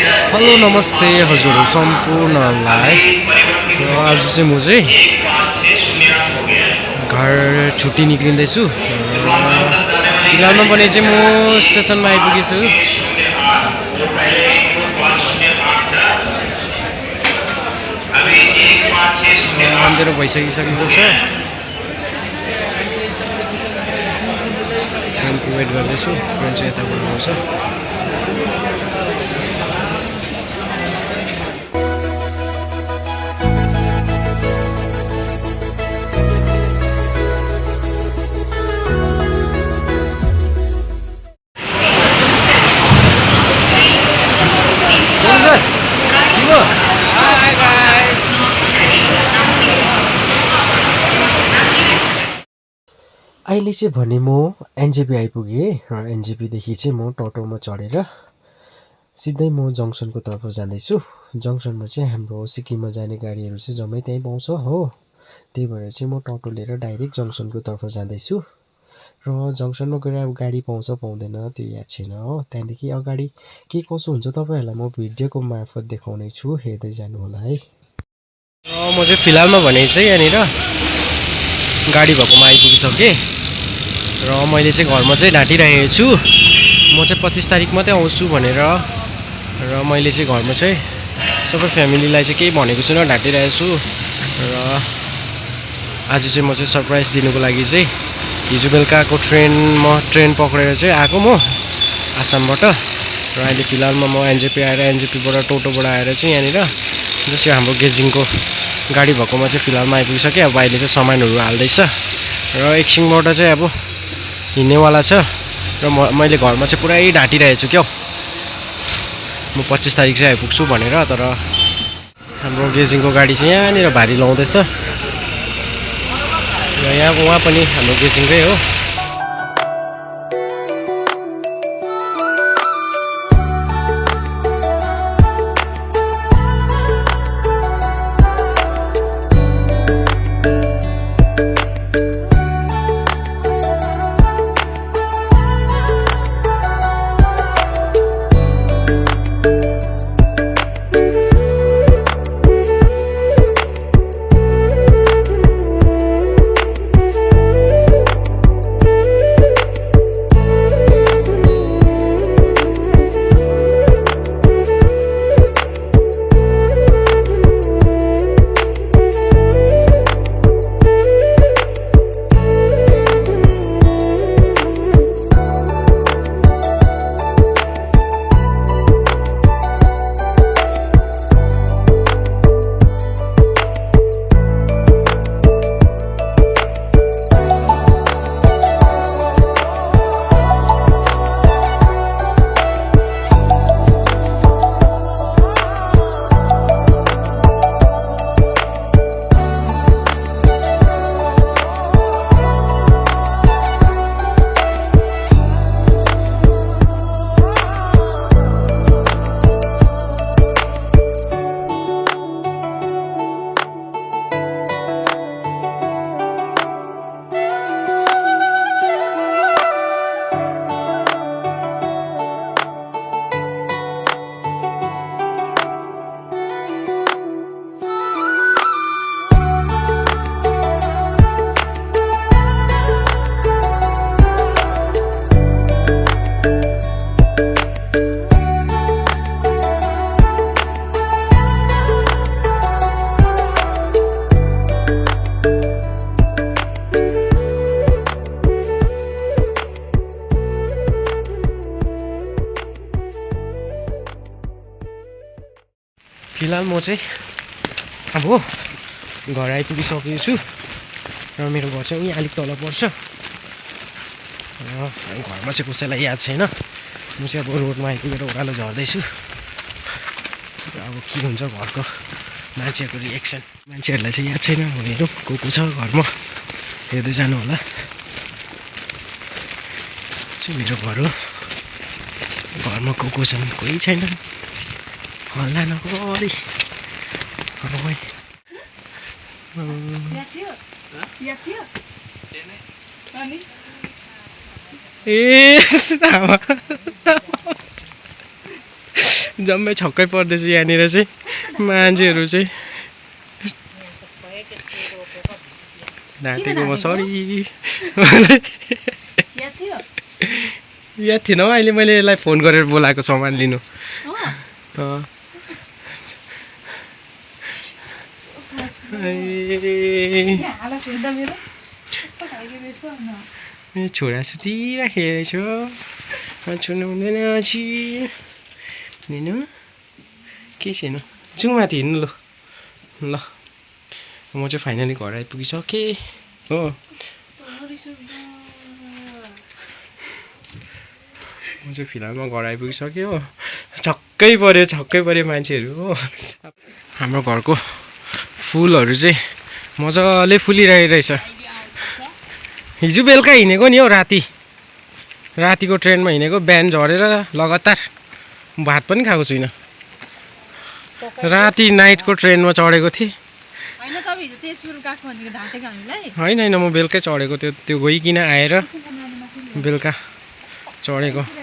hello नमस्ते हजुर सम्पूर्णलाई आज चाहिँ म चाहिँ घर छुट्टी निक्लिँदैछु फिलहालमा पनि चाहिँ म स्टेसनमा आइपुगेछु अँध्यारो भइसकिसकेको छ ट्रेनको वेट गर्दैछु ट्रेन चाहिँ यताबाट आउँछ अहिले चाहिँ भने म एनजेपी आइपुगेँ र एनजेपीदेखि चाहिँ म टोटोमा चढेर सिधै म जङ्सनको तर्फ जाँदैछु जङ्सनमा चाहिँ हाम्रो सिक्किममा जाने गाडीहरू चाहिँ जम्मै त्यहीँ पाउँछ हो त्यही भएर चाहिँ म टोटो लिएर डाइरेक्ट जङ्सनको तर्फ जाँदैछु र जङ्सनमा गएर अब गाडी पाउँछ पाउँदैन त्यो याद छैन हो त्यहाँदेखि अगाडि के कसो हुन्छ तपाईँहरूलाई म भिडियोको मार्फत देखाउने छु हेर्दै जानु होला है र म चाहिँ फिलहालमा भने चाहिँ यहाँनिर गाडी भएकोमा आइपुगिसकेँ र मैले चाहिँ घरमा चाहिँ ढाँटिरहेको छु म चाहिँ 25 तारिक मात्रै आउँछु भनेर र मैले चाहिँ घरमा चाहिँ सबै फ्यामिलीलाई चाहिँ केही भनेको छुइनँ ढाँटिरहेको छु र आज चाहिँ म चाहिँ सरप्राइज दिनुको लागि चाहिँ हिजो बेलुकाको ट्रेन पक्रेर चाहिँ आएको म आसामबाट र अहिले फिलहालमा म एनजेपी आएर एनजेपीबाट टोटोबाट आएर चाहिँ यहाँनिर जस्तै हाम्रो गेजिङको गाडी भएकोमा चाहिँ फिलहालमा आइपुगिसकेँ अब अहिले चाहिँ सामानहरू हाल्दैछ र एकछिनबाट चाहिँ अब हिँड्नेवाला छ र मैले घरमा चाहिँ पुरै ढाँटिरहेको छु क्या म 25 तारिक चाहिँ आइपुग्छु भनेर तर हाम्रो गेजिङको गाडी चाहिँ यहाँनिर भारी लाउँदैछ र यहाँको उहाँ पनि हाम्रो गेजिङकै हो फिलहाल म चाहिँ अब घर आइपुगिसकेको छु र मेरो घर चाहिँ उहीँ अलिक तल पर्छ र घरमा चाहिँ कसैलाई याद छैन म चाहिँ अब रोडमा आइपुगेर ओह्रालो झर्दैछु अब के हुन्छ घरको मान्छेहरूको रिएक्सन मान्छेहरूलाई चाहिँ याद छैन हेरौँ को छ घरमा हेर्दै जानु होला चाहिँ मेरो घर हो घरमा को छन् कोही छैन हल्ला नगरी जम्मै छक्कै पर्दैछ यहाँनिर चाहिँ मान्छेहरू चाहिँ ढाँटेकोमा सरी याद थिएन हौ अहिले मैले यसलाई फोन गरेर बोलाएको सामान लिनु छोरा सुतिराखेको छु छुनु हुँदैन छि लिनु के छैन जाउँ माथि हिँड्नु ल ल म चाहिँ फाइनली घर आइपुगिसकेँ हो म चाहिँ फिलहालमा घर आइपुगिसक्यो हो छक्कै पऱ्यो मान्छेहरू हो हाम्रो घरको फुलहरू चाहिँ मजाले फुलिरहेको रहेछ हिजो बेलुका हिँडेको नि हौ रातिको ट्रेनमा हिँडेको बिहान झरेर लगातार भात पनि खाएको छुइनँ राति नाइटको ट्रेनमा चढेको थिएँ होइन म बेलुकै चढेको त्यो गइकन आएर बेलुका चढेको